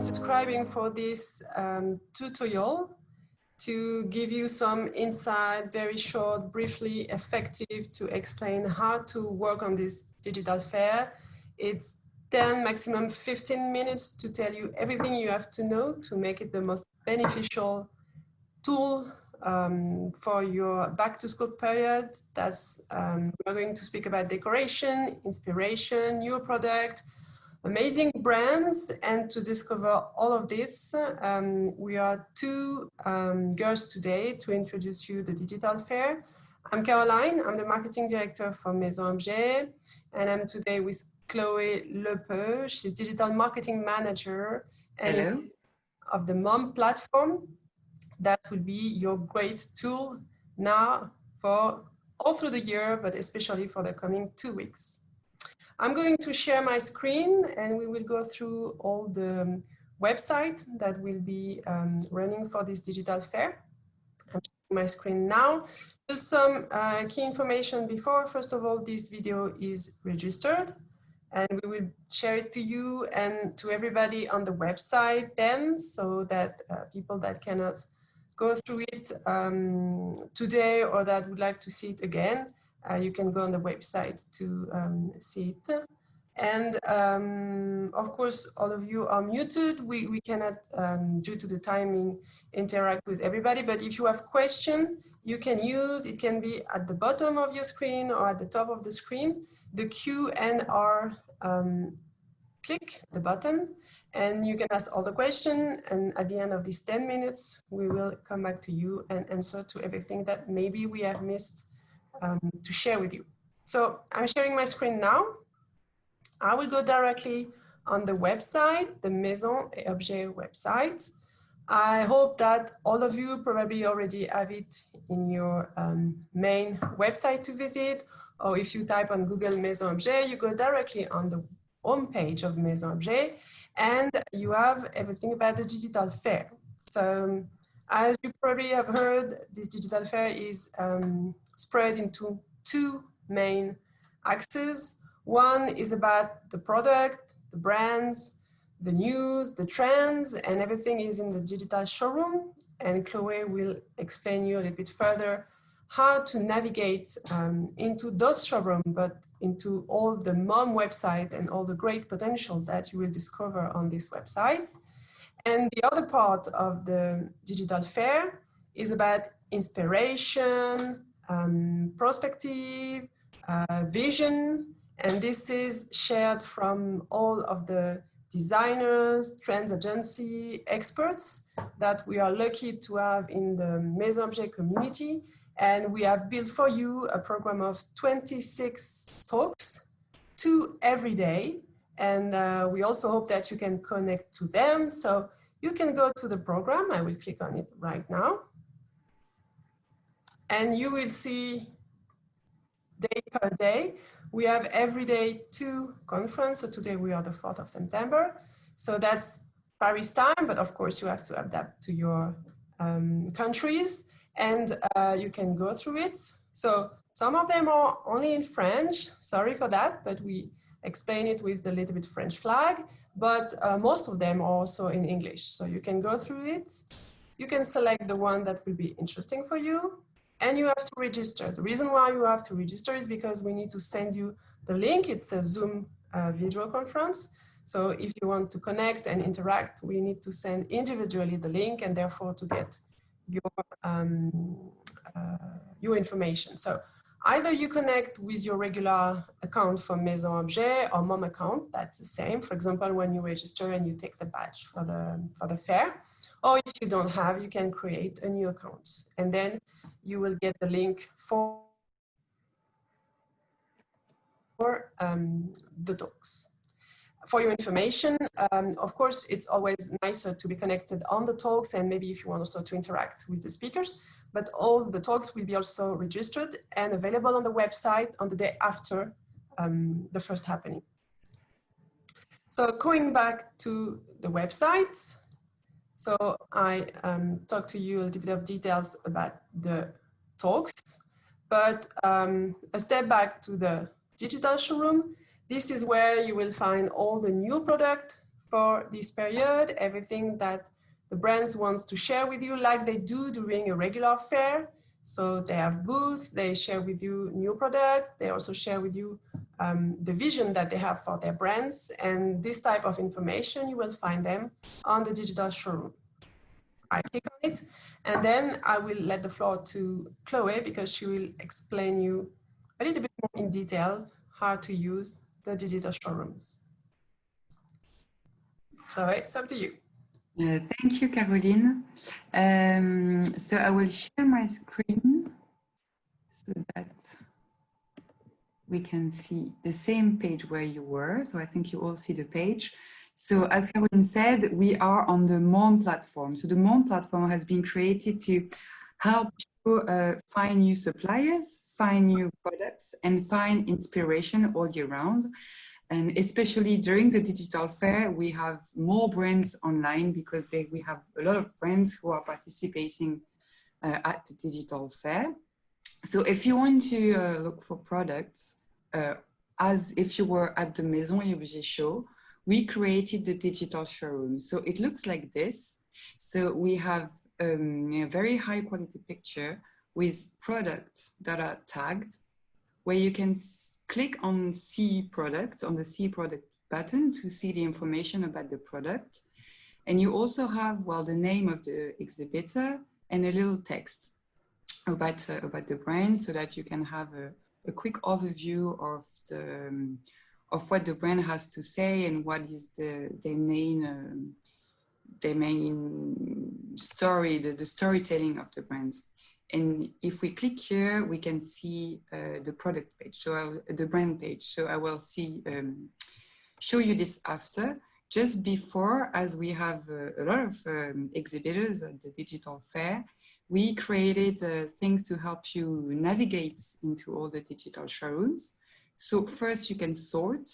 subscribing for this tutorial to give you some insight, very short, briefly effective, to explain how to work on this digital fair. It's 10, maximum 15 minutes to tell you everything you have to know to make it the most beneficial tool for your back to school period. That's we're going to speak about decoration, inspiration, new product, amazing brands. And to discover all of this, we are two girls today to introduce you the digital fair. I'm Caroline, I'm the marketing director for Maison&Objet, and I'm today with Chloé Lepeu. She's digital marketing manager and of the Mom platform. That will be your great tool now for all through the year, but especially for the coming 2 weeks. I'm going to share my screen and we will go through all the websites that will be running for this digital fair. I'm sharing my screen now. Just some key information before. First of all, this video is registered and we will share it to you and to everybody on the website then, so that people that cannot go through it today or that would like to see it again, you can go on the website to see it. And of course, all of you are muted. We cannot, due to the timing, interact with everybody. But if you have questions, you can use, it can be at the bottom of your screen or at the top of the screen, the Q&R, click the button and you can ask all the questions. And at the end of these 10 minutes, we will come back to you and answer to everything that maybe we have missed to share with you. So I'm sharing my screen now. I will go directly on the website, the Maison&Objet website. I hope that all of you probably already have it in your main website to visit, or if you type on Google Maison&Objet, you go directly on the home page of Maison&Objet and you have everything about the digital fair. So as you probably have heard, this digital fair is spread into two main axes. One is about the product, the brands, the news, the trends, and everything is in the digital showroom. And Chloé will explain you a little bit further how to navigate into those showrooms, but into all the Mom website and all the great potential that you will discover on this website. And the other part of the digital fair is about inspiration, perspective, vision, and this is shared from all of the designers, trends agency, experts that we are lucky to have in the Maison&Objet community. And we have built for you a program of 26 talks, 2 every day. And we also hope that you can connect to them. So you can go to the program. I will click on it right now. And you will see day per day. We have every day 2 conferences. So today we are the 4th of September. So that's Paris time, but of course you have to adapt to your countries. And you can go through it. So some of them are only in French. Sorry for that, but we explain it with the little bit French flag. But most of them are also in English. So you can go through it. You can select the one that will be interesting for you. And you have to register. The reason why you have to register is because we need to send you the link. It's a Zoom video conference. So if you want to connect and interact, we need to send individually the link and therefore to get your information. So either you connect with your regular account from Maison&Objet or Mom account, that's the same. For example, when you register and you take the badge for the fair, or if you don't have, you can create a new account and then you will get the link for the talks. For your information, of course, it's always nicer to be connected on the talks and maybe if you want also to interact with the speakers, but all the talks will be also registered and available on the website on the day after the first happening. So going back to the website, so I talked to you a little bit of details about the talks, but a step back to the digital showroom. This is where you will find all the new product for this period, everything that the brands wants to share with you, like they do during a regular fair. So they have booths, they share with you new products, they also share with you the vision that they have for their brands. And this type of information, you will find them on the digital showroom. I click on it, and then I will let the floor to Chloe because she will explain you a little bit more in details how to use the digital showrooms. Chloe, it's up to you. Thank you, Caroline. So I will share my screen so that we can see the same page where you were. So I think you all see the page. So as Caroline said, we are on the Maison platform. So the Maison platform has been created to help you find new suppliers, find new products, and find inspiration all year round. And especially during the digital fair, we have more brands online because we have a lot of brands who are participating at the digital fair. So if you want to look for products, as if you were at the Maison&Objet show, we created the digital showroom. So it looks like this. So we have a very high quality picture with products that are tagged, where you can click on See Product, on the See Product button to see the information about the product. And you also have, well, the name of the exhibitor and a little text about the brand so that you can have a quick overview of what the brand has to say and what is their main story, the storytelling of the brand. And if we click here, we can see the product page, so the brand page. So I will show you this after. Just before, as we have a lot of exhibitors at the digital fair, we created things to help you navigate into all the digital showrooms. So first you can sort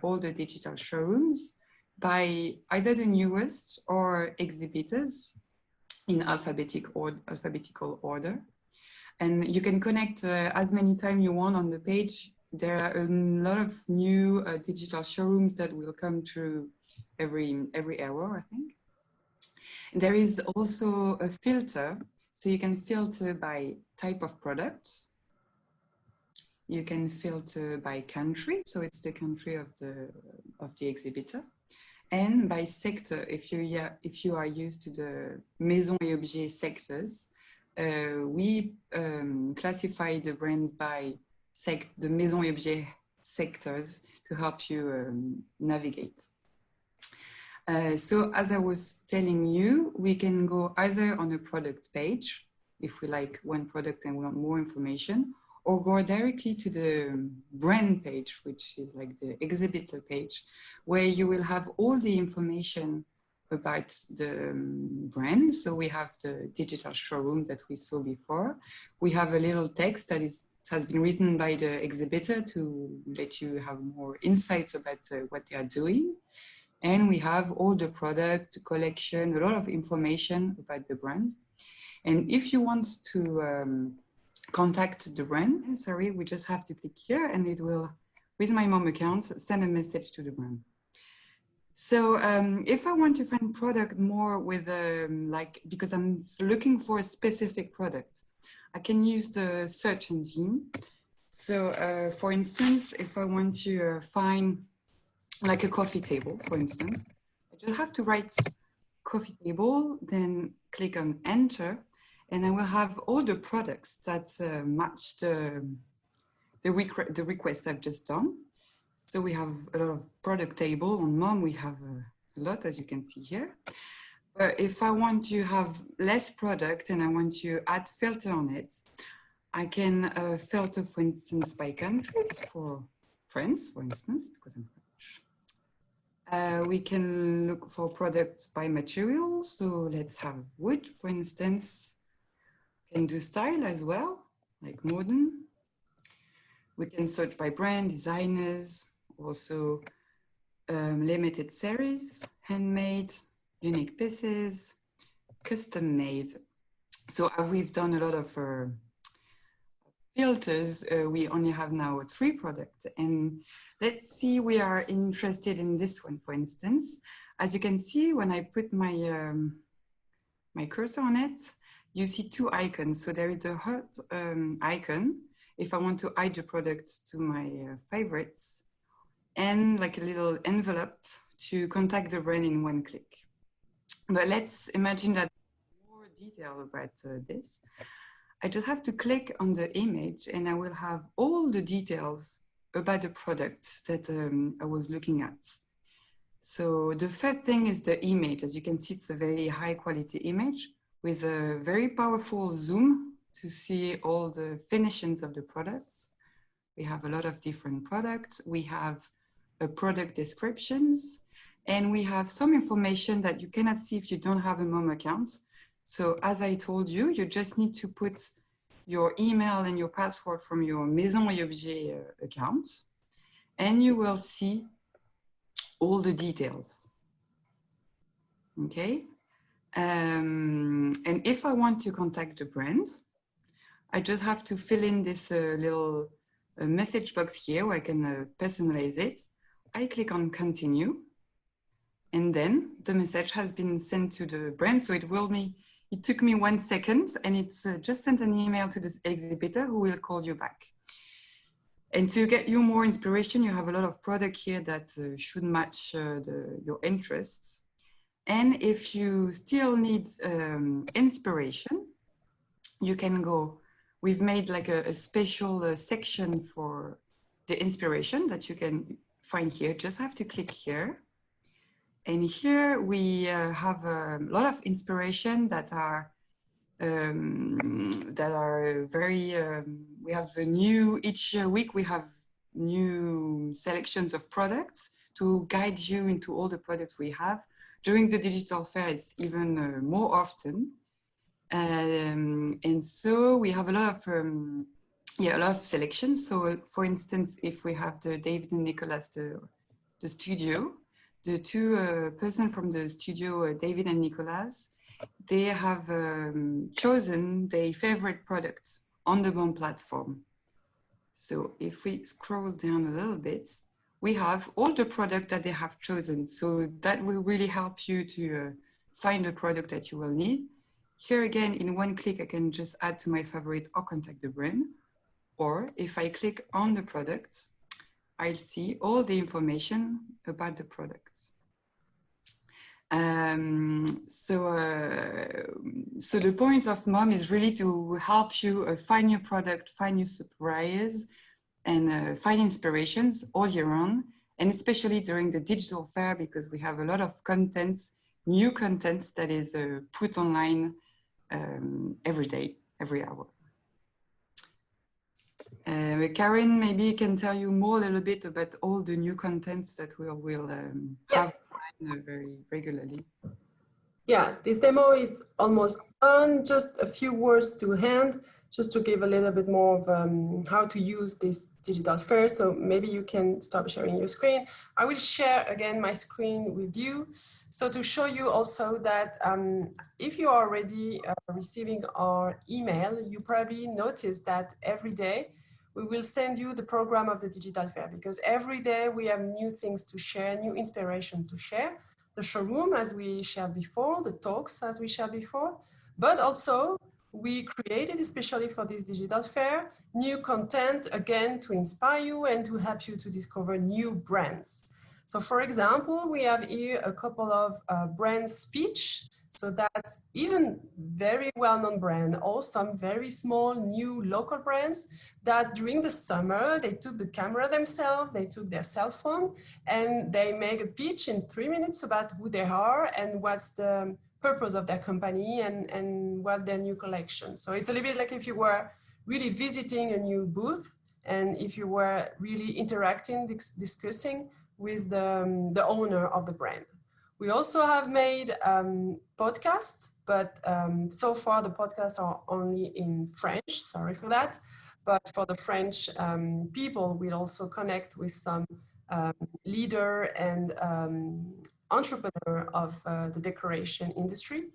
all the digital showrooms by either the newest or exhibitors in alphabetical order. And you can connect as many times you want on the page. There are a lot of new digital showrooms that will come through every hour, I think. There is also a filter. So you can filter by type of product. You can filter by country. So it's the country of the exhibitor. And by sector, if you are used to the Maison&Objet sectors, we classify the brand by the Maison&Objet sectors to help you navigate. So as I was telling you, we can go either on a product page, if we like one product and we want more information, or go directly to the brand page, which is like the exhibitor page, where you will have all the information about the brand. So we have the digital showroom that we saw before. We have a little text that has been written by the exhibitor to let you have more insights about what they are doing. And we have all the product collection, a lot of information about the brand. And if you want to contact the brand, sorry, we just have to click here and it will, with my mom account, send a message to the brand. So if I want to find product more with because I'm looking for a specific product, I can use the search engine. So for instance, if I want to find like a coffee table, for instance, I just have to write coffee table, then click on enter, and I will have all the products that match the request I've just done. So we have a lot of product table. On Mom, we have a lot, as you can see here. But if I want to have less product and I want to add filter on it, I can filter, for instance, by countries, for France, for instance, because I'm French. We can look for products by material. So let's have wood, for instance. We can do style as well, like modern. We can search by brand, designers, also limited series, handmade, unique pieces, custom made. So we've done a lot of filters. We only have now 3 products. And let's see, we are interested in this one, for instance. as you can see, when I put my, my cursor on it, you see two icons. So there is the heart icon, if I want to add the product to my favorites, and like a little envelope to contact the brand in one click. But let's imagine that more detail about this. I just have to click on the image and I will have all the details about the product that I was looking at. So the first thing is the image. As you can see, it's a very high quality image with a very powerful zoom to see all the finishes of the product. We have a lot of different products. We have product descriptions, and we have some information that you cannot see if you don't have a MOM account. So as I told you, you just need to put your email and your password from your Maison&Objet account, and you will see all the details. Okay. And if I want to contact the brand, I just have to fill in this little message box here where I can personalize it. I click on continue, and then the message has been sent to the brand. So it took me 1 second, and it's just sent an email to this exhibitor who will call you back. And to get you more inspiration, you have a lot of product here that should match your interests. And if you still need inspiration, you can go, we've made like a special section for the inspiration that you can find here. Just have to click here. And here we have a lot of inspiration that are very, we have a new, each week we have new selections of products to guide you into all the products we have. During the digital fair, it's even more often. And so we have a lot of selections. So for instance, if we have the David and Nicolas, the studio, the two persons from the studio, David and Nicolas, they have chosen their favorite products on the BOM platform. So if we scroll down a little bit, we have all the products that they have chosen. So that will really help you to find the product that you will need. Here again, in one click, I can just add to my favorite or contact the brand. Or if I click on the product, I'll see all the information about the products. So the point of MOM is really to help you find your product, find your suppliers, and find inspirations all year round, and especially during the digital fair, because we have a lot of content, new content that is put online every day, every hour. Karen, maybe you can tell you more a little bit about all the new contents that we'll have very regularly. Yeah, this demo is almost done. Just a few words to hand, just to give a little bit more of how to use this digital fair. So maybe you can stop sharing your screen. I will share again my screen with you. So to show you also that if you are already receiving our email, you probably notice that every day we will send you the program of the digital fair, because every day we have new things to share, new inspiration to share. The showroom, as we shared before, the talks, as we shared before, but also we created, especially for this digital fair, new content, again, to inspire you and to help you to discover new brands. So for example, we have here a couple of brand speech. So that's even very well-known brand, or some very small new local brands that during the summer, they took the camera themselves, they took their cell phone, and they make a pitch in 3 minutes about who they are and what's the purpose of their company and what their new collection. So it's a little bit like if you were really visiting a new booth and if you were really interacting, discussing with the owner of the brand. We also have made podcasts, but so far the podcasts are only in French, sorry for that. But for the French people, we'll also connect with some leader and entrepreneur of the decoration industry.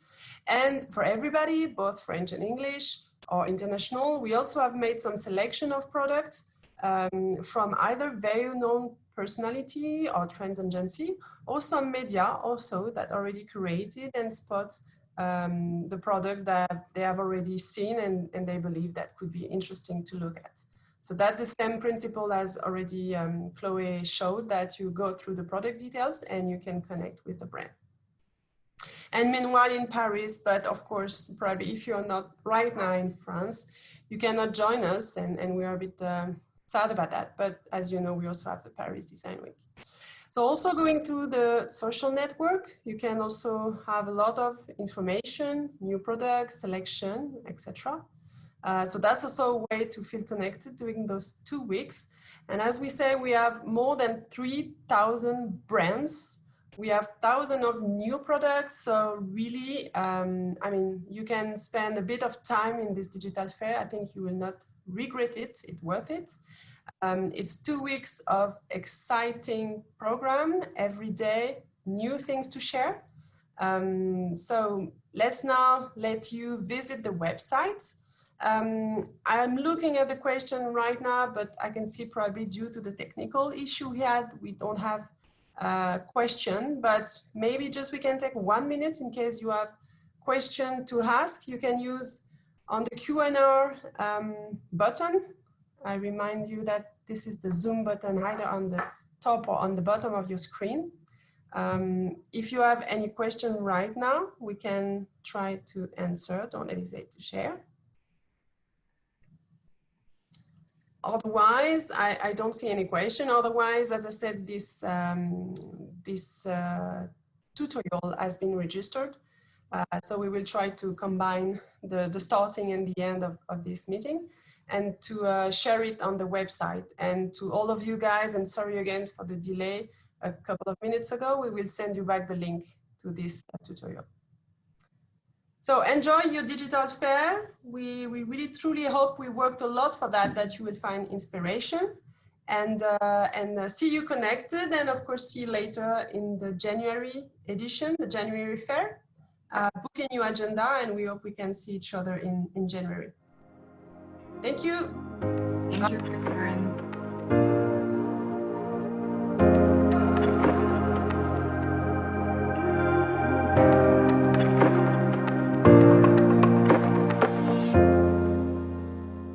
And for everybody, both French and English or international, we also have made some selection of products from either very known personality or trends agency, or some media also that already created and spot the product that they have already seen and they believe that could be interesting to look at. So that's the same principle as already Chloe showed, that you go through the product details and you can connect with the brand. And meanwhile in Paris, but of course, probably if you're not right now in France, you cannot join us, and we are a bit sad about that. But as you know, we also have the Paris Design Week. So also going through the social network, you can also have a lot of information, new products, selection, etc. So that's also a way to feel connected during those 2 weeks. And as we say, we have more than 3,000 brands. We have thousands of new products. So really, I mean, you can spend a bit of time in this digital fair. I think you will not regret it. It's worth it. It's 2 weeks of exciting program every day, new things to share. So let's now let you visit the website. I'm looking at the question right now, but I can see probably due to the technical issue we had, we don't have a question, but maybe just we can take 1 minute in case you have question to ask. You can use on the Q&A button. I remind you that this is the Zoom button either on the top or on the bottom of your screen. If you have any question right now, we can try to answer. Don't hesitate to share. Otherwise, I don't see any question. Otherwise, as I said, this tutorial has been registered. So we will try to combine the starting and the end of this meeting and to share it on the website. And to all of you guys, and sorry again for the delay a couple of minutes ago, we will send you back the link to this tutorial. So enjoy your digital fair. We really truly hope we worked a lot for that you will find inspiration and see you connected, and of course see you later in the January edition, the January fair. Book a new agenda, and we hope we can see each other in January. Thank you. Thank you, everyone.